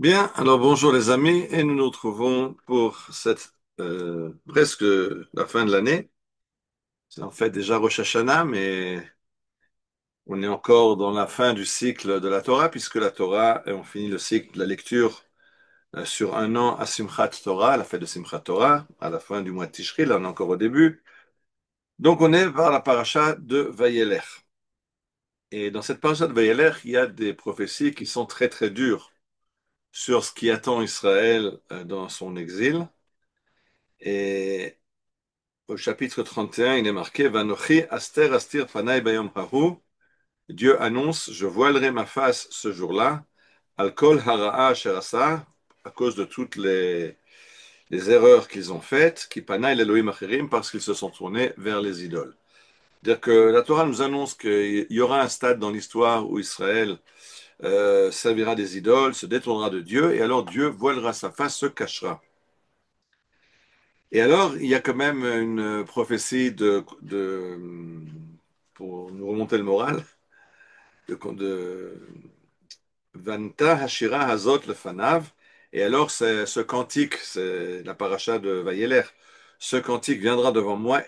Bien, alors bonjour les amis, et nous nous retrouvons pour cette presque la fin de l'année. C'est en fait déjà Rosh Hashanah, mais on est encore dans la fin du cycle de la Torah, puisque la Torah, on finit le cycle de la lecture sur un an à Simchat Torah, la fête de Simchat Torah, à la fin du mois de Tishri, là on est encore au début. Donc on est vers la paracha de Vayelech. Et dans cette paracha de Vayelech, il y a des prophéties qui sont très très dures sur ce qui attend Israël dans son exil. Et au chapitre 31, il est marqué Vanochi aster astir fanai bayom hahu. Dieu annonce Je voilerai ma face ce jour-là, al kol hara'a asher asa, à cause de toutes les erreurs qu'ils ont faites, qui panai l'Elohim acherim, parce qu'ils se sont tournés vers les idoles. C'est-à-dire que la Torah nous annonce qu'il y aura un stade dans l'histoire où Israël servira des idoles, se détournera de Dieu, et alors Dieu voilera sa face, se cachera. Et alors, il y a quand même une prophétie pour nous remonter le moral, de Vanta Hashira Hazot Lefanav. Et alors, ce cantique, c'est la paracha de Vayeler, ce cantique viendra devant moi,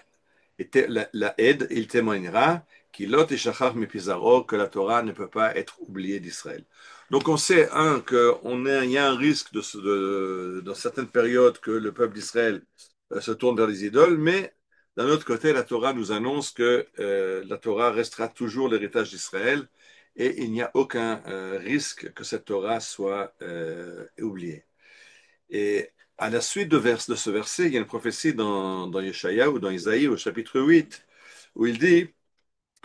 et la aide, il témoignera, Kilot et Shachar Mipizaro, que la Torah ne peut pas être oubliée d'Israël. Donc on sait, il y a un risque dans certaines périodes que le peuple d'Israël se tourne vers les idoles, mais d'un autre côté, la Torah nous annonce que la Torah restera toujours l'héritage d'Israël et il n'y a aucun risque que cette Torah soit oubliée. Et à la suite de ce verset, il y a une prophétie dans Yeshaya ou dans Isaïe au chapitre 8 où il dit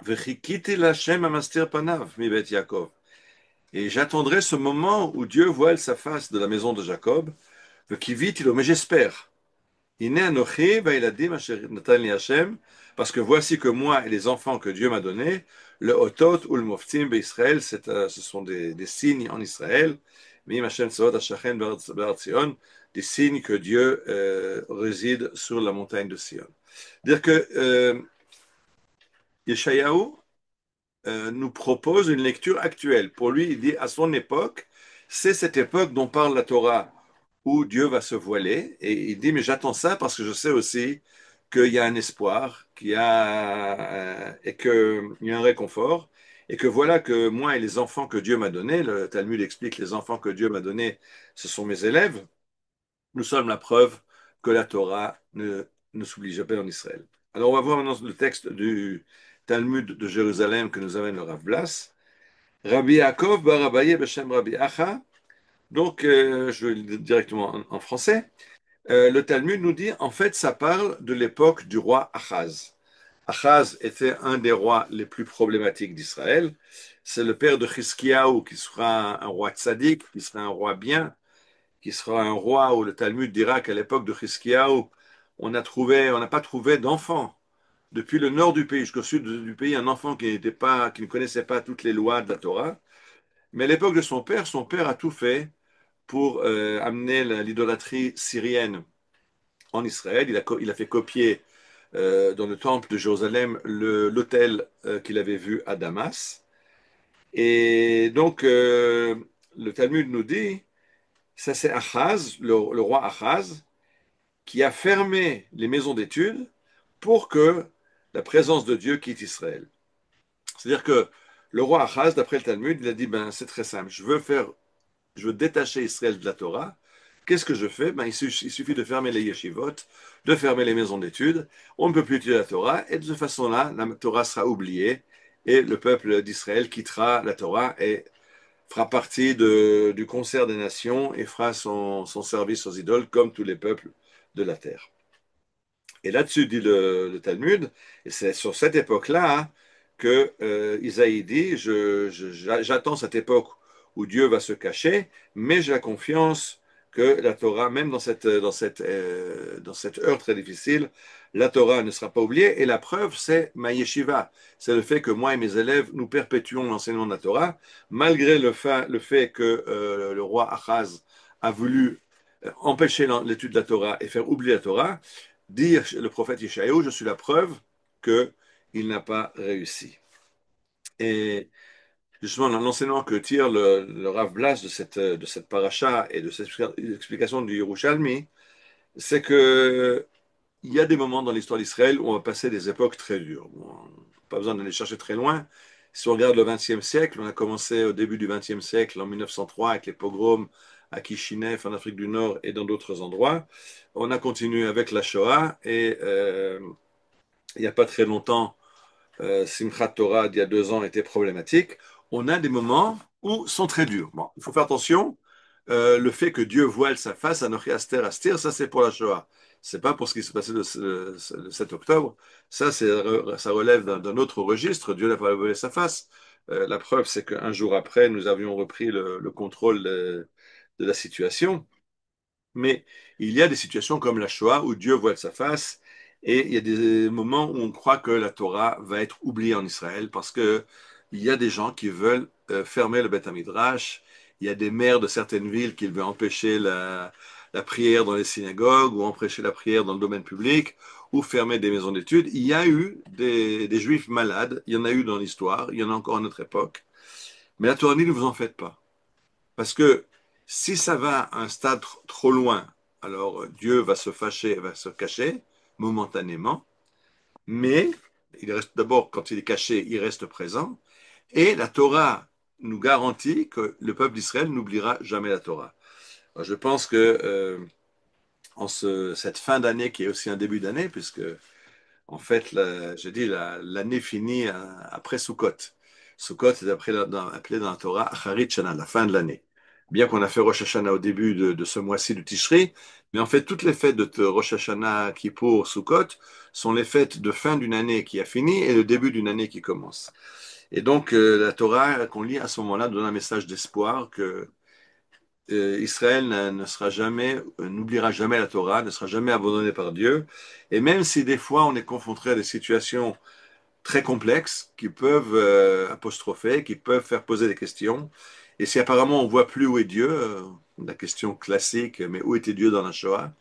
V'chikiti l'Hashem amastir panav mi bet Yaakov. Et j'attendrai ce moment où Dieu voile sa face de la maison de Jacob, mais j'espère. Iné anochi vaïladim asher natan li Hashem, parce que voici que moi et les enfants que Dieu m'a donnés, le otot ou le moftim be'Israël, ce sont des signes en Israël, mi Hashem tzavot hashachen be'ar Tzion, des signes que Dieu réside sur la montagne de Sion. Dire que Yeshayahu nous propose une lecture actuelle. Pour lui, il dit à son époque, c'est cette époque dont parle la Torah, où Dieu va se voiler. Et il dit, mais j'attends ça parce que je sais aussi qu'il y a un espoir, et qu'il y a un réconfort. Et que voilà que moi et les enfants que Dieu m'a donnés, le Talmud explique les enfants que Dieu m'a donnés, ce sont mes élèves, nous sommes la preuve que la Torah ne s'oublie jamais en Israël. Alors on va voir maintenant le texte du Talmud de Jérusalem que nous amène le Rav Blas. Rabbi Yaakov bar Abaye b'Shem Rabbi Acha. Donc je vais le dire directement en français. Le Talmud nous dit, en fait, ça parle de l'époque du roi Achaz. Achaz était un des rois les plus problématiques d'Israël. C'est le père de Chizkiyahu qui sera un roi tzaddik, qui sera un roi bien, qui sera un roi où le Talmud dira qu'à l'époque de Chizkiyahu, on n'a pas trouvé d'enfant. Depuis le nord du pays jusqu'au sud du pays, un enfant qui ne connaissait pas toutes les lois de la Torah. Mais à l'époque de son père a tout fait pour amener l'idolâtrie syrienne en Israël. Il a fait copier dans le temple de Jérusalem l'autel qu'il avait vu à Damas. Et donc, le Talmud nous dit, ça c'est Achaz, le roi Achaz, qui a fermé les maisons d'études pour que la présence de Dieu quitte Israël. C'est-à-dire que le roi Achaz, d'après le Talmud, il a dit, ben, c'est très simple, je veux détacher Israël de la Torah. Qu'est-ce que je fais? Ben, il suffit de fermer les yeshivot, de fermer les maisons d'études. On ne peut plus étudier la Torah et de cette façon-là, la Torah sera oubliée et le peuple d'Israël quittera la Torah et fera partie du concert des nations et fera son service aux idoles comme tous les peuples de la terre. Et là-dessus, dit le Talmud, et c'est sur cette époque-là que Isaïe dit, j'attends cette époque où Dieu va se cacher, mais j'ai la confiance que la Torah, même dans cette heure très difficile, la Torah ne sera pas oubliée. Et la preuve, c'est ma yeshiva. C'est le fait que moi et mes élèves, nous perpétuons l'enseignement de la Torah, malgré le fait que le roi Achaz a voulu empêcher l'étude de la Torah et faire oublier la Torah. Dire le prophète Ishaïou, je suis la preuve qu'il n'a pas réussi. Et justement, l'enseignement que tire le Rav Blas de cette paracha et de cette explication du Yerushalmi, c'est que il y a des moments dans l'histoire d'Israël où on va passer des époques très dures. Bon, pas besoin d'aller chercher très loin. Si on regarde le XXe siècle, on a commencé au début du XXe siècle, en 1903, avec les pogroms à Kishinev, en Afrique du Nord et dans d'autres endroits. On a continué avec la Shoah et il n'y a pas très longtemps, Simchat Torah d'il y a 2 ans était problématique. On a des moments où sont très durs. Bon, il faut faire attention. Le fait que Dieu voile sa face, Anochi Aster Astir, ça c'est pour la Shoah. C'est pas pour ce qui s'est passé le 7 octobre. Ça relève d'un autre registre. Dieu n'a pas voilé sa face. La preuve, c'est qu'un jour après, nous avions repris le contrôle de la situation. Mais il y a des situations comme la Shoah où Dieu voile sa face et il y a des moments où on croit que la Torah va être oubliée en Israël parce que il y a des gens qui veulent fermer le Beth Midrash. Il y a des maires de certaines villes qui veulent empêcher la prière dans les synagogues ou empêcher la prière dans le domaine public ou fermer des maisons d'études. Il y a eu des juifs malades, il y en a eu dans l'histoire, il y en a encore à notre époque. Mais la Torah dit ne vous en faites pas. Parce que si ça va à un stade trop loin, alors Dieu va se fâcher, va se cacher momentanément, mais il reste d'abord, quand il est caché, il reste présent, et la Torah nous garantit que le peuple d'Israël n'oubliera jamais la Torah. Alors, je pense que cette fin d'année, qui est aussi un début d'année, puisque en fait, je dis, l'année finit après Sukkot. Sukkot est appelé dans la Torah Acharit Shana, la fin de l'année. Bien qu'on a fait Rosh Hashanah au début de ce mois-ci de Tishri, mais en fait, toutes les fêtes de Rosh Hashanah, Kippour, Sukkot sont les fêtes de fin d'une année qui a fini et le début d'une année qui commence. Et donc, la Torah qu'on lit à ce moment-là donne un message d'espoir que Israël ne sera jamais, n'oubliera jamais la Torah, ne sera jamais abandonné par Dieu. Et même si des fois on est confronté à des situations très complexes qui peuvent apostropher, qui peuvent faire poser des questions, et si apparemment on voit plus où est Dieu, la question classique, mais où était Dieu dans la Shoah?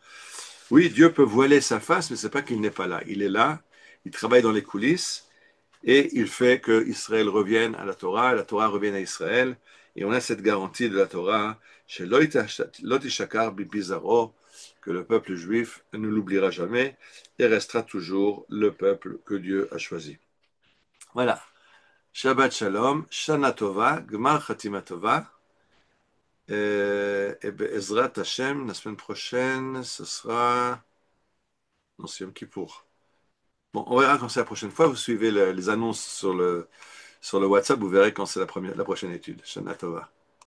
Oui, Dieu peut voiler sa face, mais c'est pas qu'il n'est pas là. Il est là, il travaille dans les coulisses, et il fait que Israël revienne à la Torah revienne à Israël, et on a cette garantie de la Torah, chez Lotishakar Bibizaro, que le peuple juif ne l'oubliera jamais et restera toujours le peuple que Dieu a choisi. Voilà. Shabbat Shalom, Shana Tova, Gmar Chatima Tova, et Be'ezrat Hashem, la semaine prochaine, ce sera non, c'est Yom Kippour. Bon, on verra quand c'est la prochaine fois. Vous suivez les annonces sur le WhatsApp, vous verrez quand c'est la prochaine étude. Shana Tova.